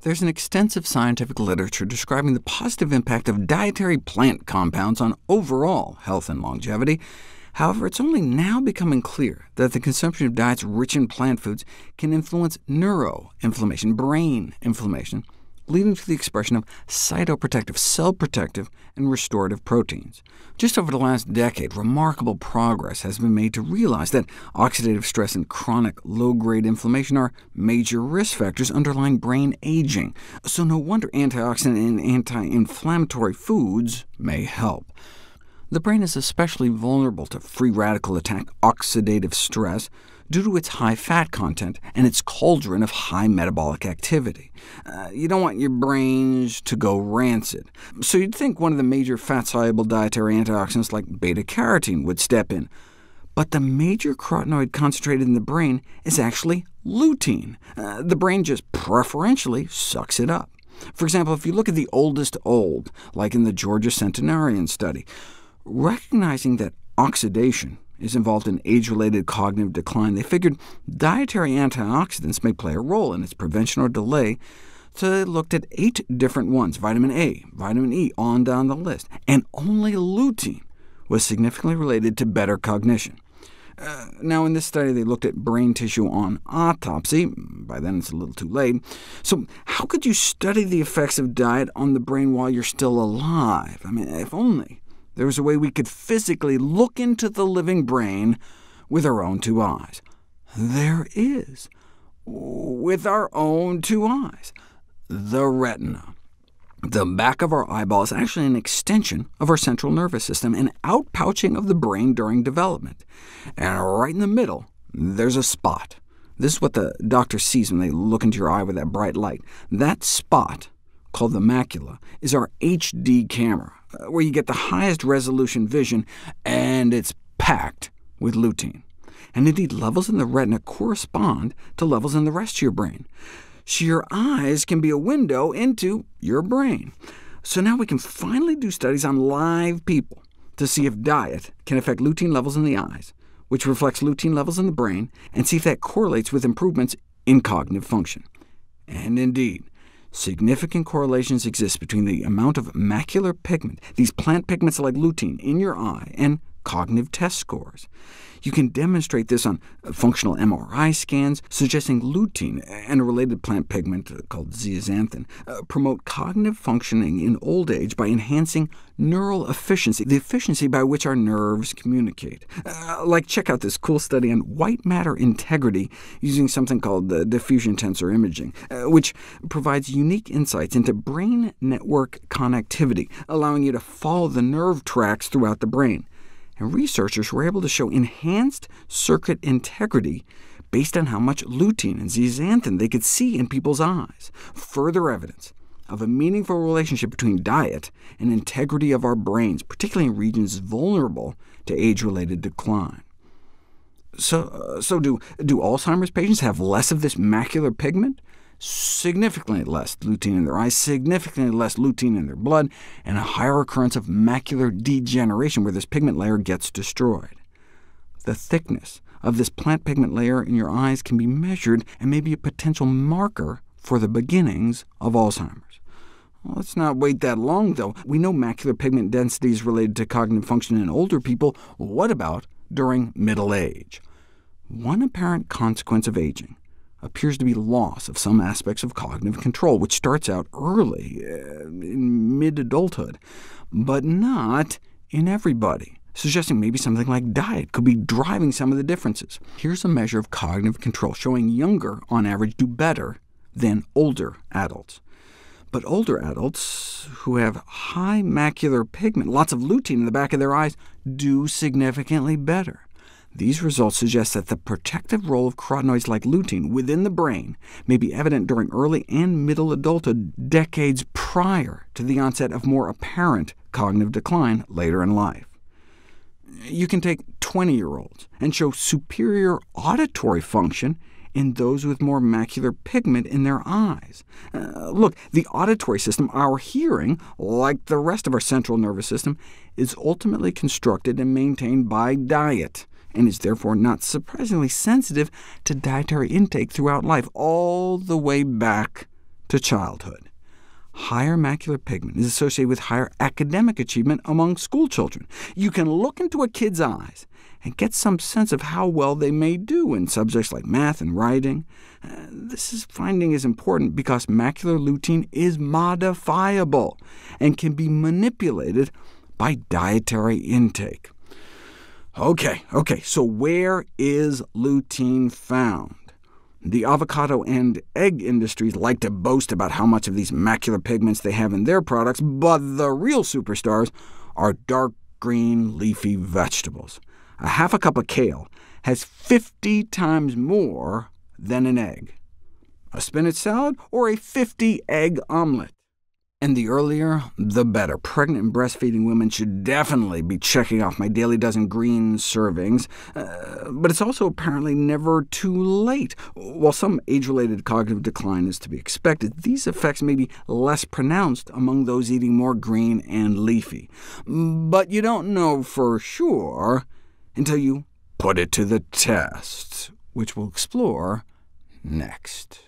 There's an extensive scientific literature describing the positive impact of dietary plant compounds on overall health and longevity. However, it's only now becoming clear that the consumption of diets rich in plant foods can influence neuroinflammation, brain inflammation, leading to the expression of cytoprotective, cell-protective, and restorative proteins. Just over the last decade, remarkable progress has been made to realize that oxidative stress and chronic low-grade inflammation are major risk factors underlying brain aging, so no wonder antioxidant and anti-inflammatory foods may help. The brain is especially vulnerable to free radical attack, oxidative stress, due to its high fat content and its cauldron of high metabolic activity. You don't want your brains to go rancid, so you'd think one of the major fat-soluble dietary antioxidants like beta-carotene would step in. But the major carotenoid concentrated in the brain is actually lutein. The brain just preferentially sucks it up. For example, if you look at the oldest old, like in the Georgia centenarian study, recognizing that oxidation is involved in age-related cognitive decline, they figured dietary antioxidants may play a role in its prevention or delay, so they looked at 8 different ones, vitamin A, vitamin E, on down the list, and only lutein was significantly related to better cognition. Now, in this study, they looked at brain tissue on autopsy. By then, it's a little too late. So how could you study the effects of diet on the brain while you're still alive? I mean, if only there was a way we could physically look into the living brain with our own 2 eyes. There is, with our own 2 eyes. The retina. The back of our eyeball is actually an extension of our central nervous system, an outpouching of the brain during development. And right in the middle, there's a spot. This is what the doctor sees when they look into your eye with that bright light. That spot, called the macula, is our HD camera, where you get the highest resolution vision, and it's packed with lutein. And indeed, levels in the retina correspond to levels in the rest of your brain. So your eyes can be a window into your brain. So now we can finally do studies on live people to see if diet can affect lutein levels in the eyes, which reflects lutein levels in the brain, and see if that correlates with improvements in cognitive function. And indeed, significant correlations exist between the amount of macular pigment, these plant pigments like lutein, in your eye, and cognitive test scores. You can demonstrate this on functional MRI scans, suggesting lutein and a related plant pigment called zeaxanthin promote cognitive functioning in old age by enhancing neural efficiency, the efficiency by which our nerves communicate. Check out this cool study on white matter integrity using something called diffusion tensor imaging, which provides unique insights into brain network connectivity, allowing you to follow the nerve tracks throughout the brain. And researchers were able to show enhanced circuit integrity based on how much lutein and zeaxanthin they could see in people's eyes, further evidence of a meaningful relationship between diet and integrity of our brains, particularly in regions vulnerable to age-related decline. So do Alzheimer's patients have less of this macular pigment? Significantly less lutein in their eyes, significantly less lutein in their blood, and a higher occurrence of macular degeneration where this pigment layer gets destroyed. The thickness of this plant pigment layer in your eyes can be measured and may be a potential marker for the beginnings of Alzheimer's. Well, let's not wait that long, though. We know macular pigment density is related to cognitive function in older people. What about during middle age? One apparent consequence of aging appears to be loss of some aspects of cognitive control, which starts out early, in mid-adulthood, but not in everybody, suggesting maybe something like diet could be driving some of the differences. Here's a measure of cognitive control showing younger, on average, do better than older adults. But older adults who have high macular pigment, lots of lutein in the back of their eyes, do significantly better. These results suggest that the protective role of carotenoids like lutein within the brain may be evident during early and middle adulthood, decades prior to the onset of more apparent cognitive decline later in life. You can take 20-year-olds and show superior auditory function in those with more macular pigment in their eyes. Look, the auditory system, our hearing, like the rest of our central nervous system, is ultimately constructed and maintained by diet, and is therefore not surprisingly sensitive to dietary intake throughout life, all the way back to childhood. Higher macular pigment is associated with higher academic achievement among school children. You can look into a kid's eyes and get some sense of how well they may do in subjects like math and writing. This finding is important because macular lutein is modifiable and can be manipulated by dietary intake. Okay, so where is lutein found? The avocado and egg industries like to boast about how much of these macular pigments they have in their products, but the real superstars are dark green leafy vegetables. A half a cup of kale has 50 times more than an egg. A spinach salad or a 50-egg omelet. And the earlier, the better. Pregnant and breastfeeding women should definitely be checking off my daily dozen green servings, but it's also apparently never too late. While some age-related cognitive decline is to be expected, these effects may be less pronounced among those eating more green and leafy. But you don't know for sure until you put it to the test, which we'll explore next.